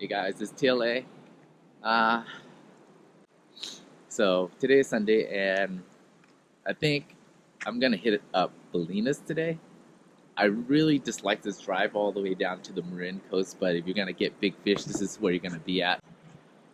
Hey guys, it's TLA. Uh, so today is Sunday, and I think I'm gonna hit up Bolinas today. I really dislike this drive all the way down to the Marin coast, but if you're gonna get big fish, this is where you're gonna be at.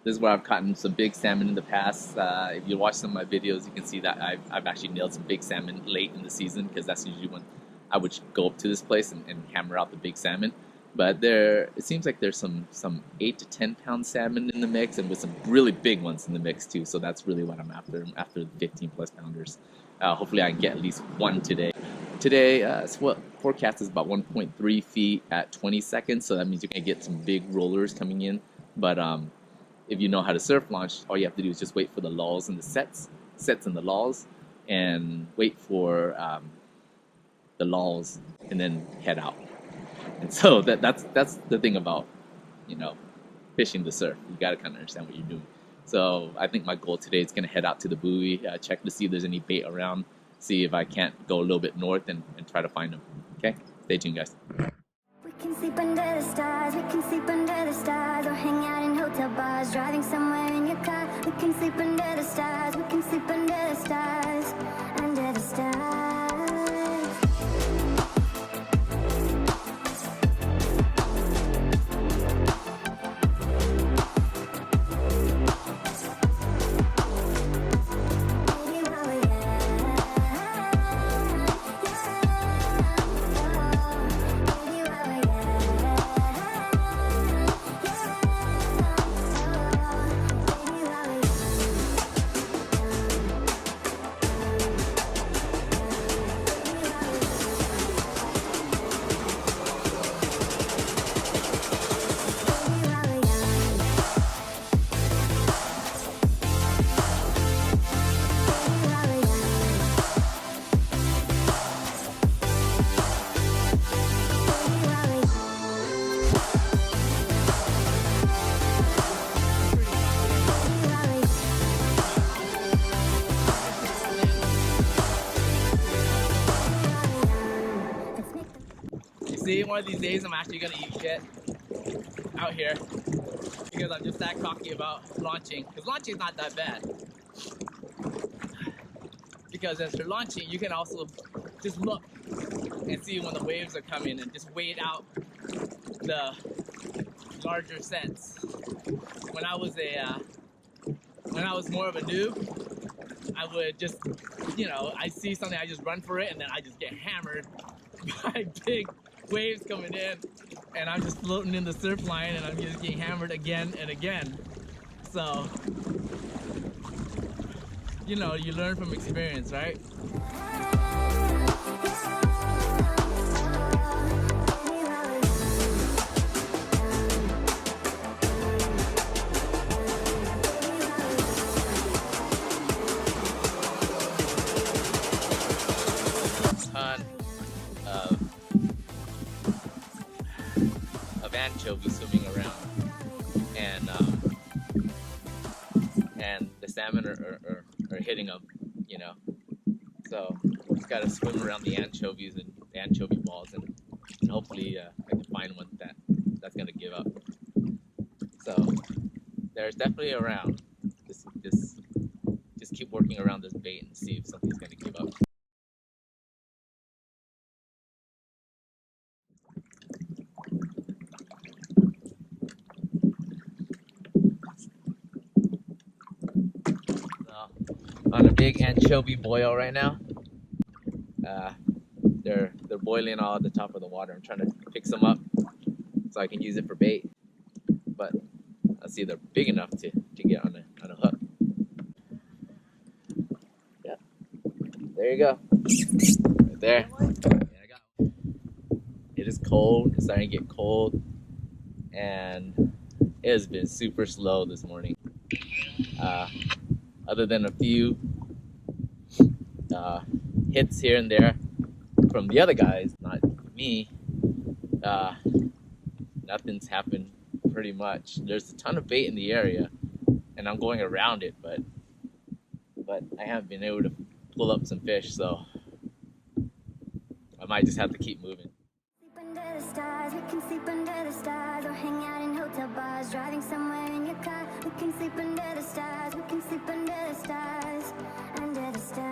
This is where I've caught some big salmon in the past. If you watch some of my videos, you can see that I've actually nailed some big salmon late in the season because that's usually when I would go up to this place and hammer out the big salmon. But it seems like there's some 8 to 10 pound salmon in the mix, and with some really big ones in the mix too. So that's really what I'm after. I'm after the 15 plus pounders. Hopefully, I can get at least one today. Today, what forecast is about 1.3 feet at 20 seconds. So that means you're gonna get some big rollers coming in. But if you know how to surf launch, all you have to do is just wait for the lulls and the sets and the lulls, and wait for the lulls, and then head out. And so that's the thing about fishing the surf. You got to kind of understand what you're doing. So I think my goal today is going to head out to the buoy, check to see if there's any bait around, see if I can't go a little bit north and try to find them. Okay, stay tuned, guys. We can sleep under the stars, we can sleep under the stars, or hang out in hotel bars, driving somewhere in your car. We can sleep under the stars, we can sleep under the stars, under the stars. See, one of these days I'm actually gonna eat shit out here because I'm just that cocky about launching. Because launching is not that bad. Because as you're launching, you can also just look and see when the waves are coming and just wait out the larger sets. When I was more of a noob, I would just, I see something, I just run for it, and then I just get hammered by big waves coming in, and I'm just floating in the surf line, and I'm just getting hammered again and again. So, you learn from experience, right? Ton of anchovies swimming around, and the salmon are hitting them, So just gotta swim around the anchovies and the anchovy balls, and hopefully I can find one that's gonna give up. So there's definitely around. Just keep working around this bait and see if something's gonna give up. On a big anchovy boil right now. They're boiling all at the top of the water. I'm trying to pick some up so I can use it for bait. But let's see if they're big enough to get on a hook. Yeah, there you go. Right there. Yeah, I got one. It is cold. It's starting to get cold, and it has been super slow this morning. Other than a few hits here and there from the other guys, not me, nothing's happened pretty much. There's a ton of bait in the area, and I'm going around it, but I haven't been able to pull up some fish, so I might just have to keep moving. Sleep under the stars, we can sleep under the stars, or hang out in hotel bars. bars, driving somewhere in your car. We can sleep under the stars, we can sleep under the stars, under the stars.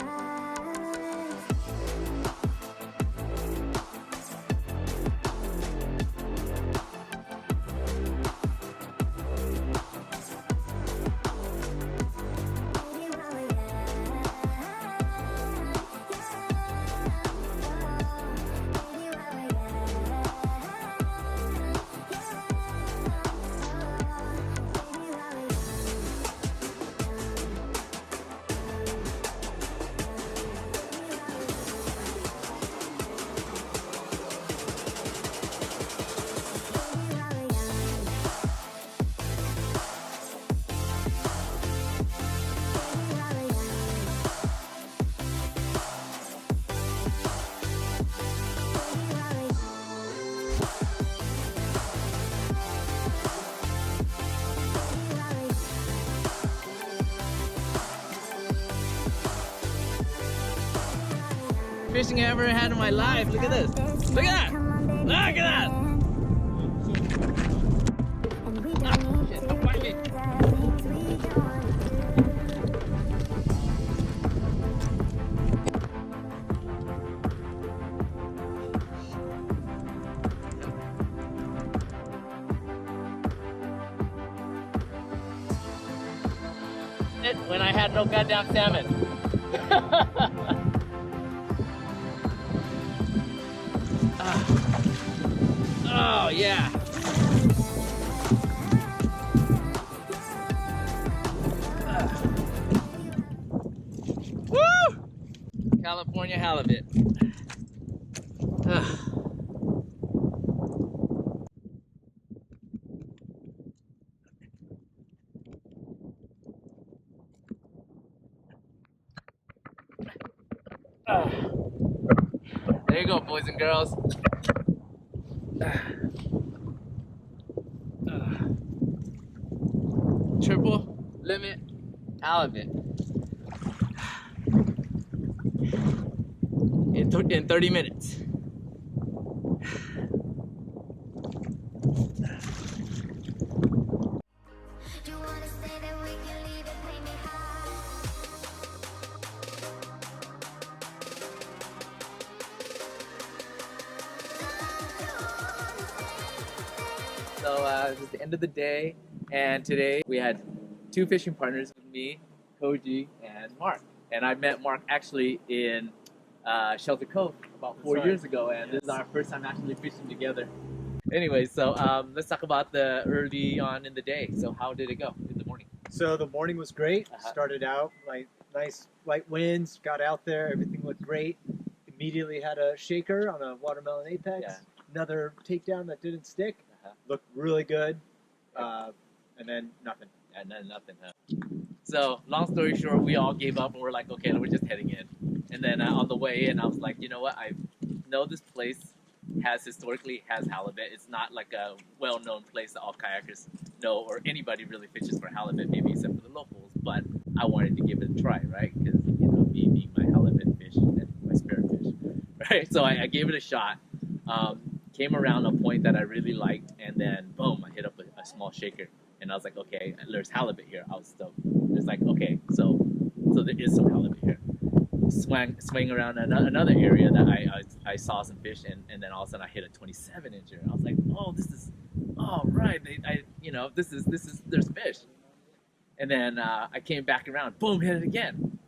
Fishing I ever had in my life. Look at this. Look at that. Look at that. Shit, don't bite me. When I had no goddamn salmon. Oh yeah. Woo! California halibut. There you go, boys and girls. Triple limit halibut in 30 minutes. So this is the end of the day, and today we had two fishing partners with me, Koji and Mark. And I met Mark actually in Shelter Cove about 4 years ago, and this is our first time actually fishing together. Anyway, so let's talk about the early on in the day. So how did it go in the morning? So the morning was great. Started out like nice light winds, got out there, everything looked great. Immediately had a shaker on a watermelon apex. Yeah. Another takedown that didn't stick. Looked really good. And then nothing. And then nothing, huh? So long story short, we all gave up and we're like, okay, we're just heading in. And then on the way in, I was like, you know what? I know this place historically has halibut. It's not like a well-known place that all kayakers know or anybody really fishes for halibut, maybe except for the locals. But I wanted to give it a try, right? Because, you know, me being my halibut fish and my spirit fish, right? So I gave it a shot. Came around a point that I really liked, and then boom, I hit up a small shaker. And I was like, okay, there's halibut here. I was stoked. It's like, okay, so there is some halibut here. Swing around another area that I saw some fish, and then all of a sudden I hit a 27-incher. I was like, oh, this is, oh right, there's fish. And then I came back around, boom, hit it again.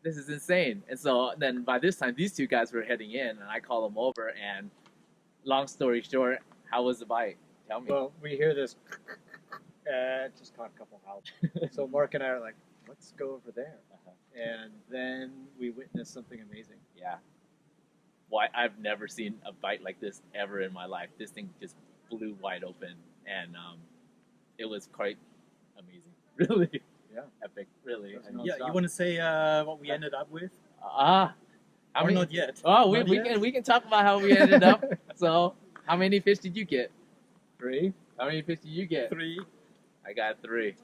This is insane. And so then by this time, these two guys were heading in, and I called them over. And long story short, how was the bite? Tell me. Well, we hear this, just caught a couple halibut. So Mark and I are like, let's go over there. And then we witnessed something amazing. Yeah. Well, I've never seen a bite like this ever in my life. This thing just flew wide open, and it was quite amazing. Really. Yeah. Epic. Really. Yeah, you want to say what we ended up with? Or not yet. Oh, we can talk about how we ended up. So, how many fish did you get? 3. How many fish did you get? 3. I got 3.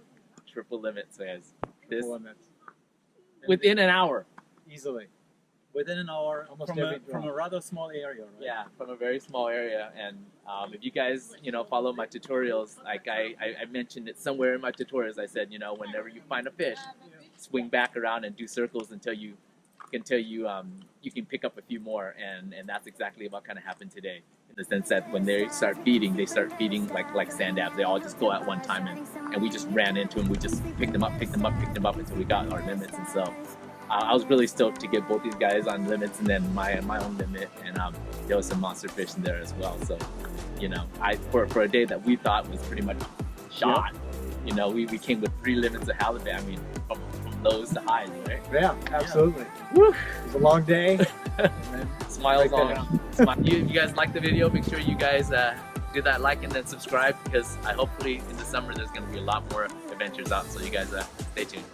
Triple limit says. Triple limits. Within an hour. Easily. Within an hour Almost from every from a drop. rather small area, right? Yeah, from a very small area. And if you guys, follow my tutorials, like I mentioned it somewhere in my tutorials, I said, whenever you find a fish, swing back around and do circles until you can pick up a few more. And that's exactly what kind of happened today. In the sense that when they start feeding like sand dabs. They all just go at one time, and we just ran into them. We just picked them up until we got our limits. And so I was really stoked to get both these guys on limits and then my own limit, and there was some monster fish in there as well. So, for a day that we thought was pretty much shot, we came with 3 limits of halibut. I mean, from lows to highs, right? Yeah, absolutely. Woo! It was a long day. And then Smiles right on. If you guys like the video, make sure you guys do that like and then subscribe, because hopefully in the summer there's going to be a lot more adventures out. So you guys stay tuned.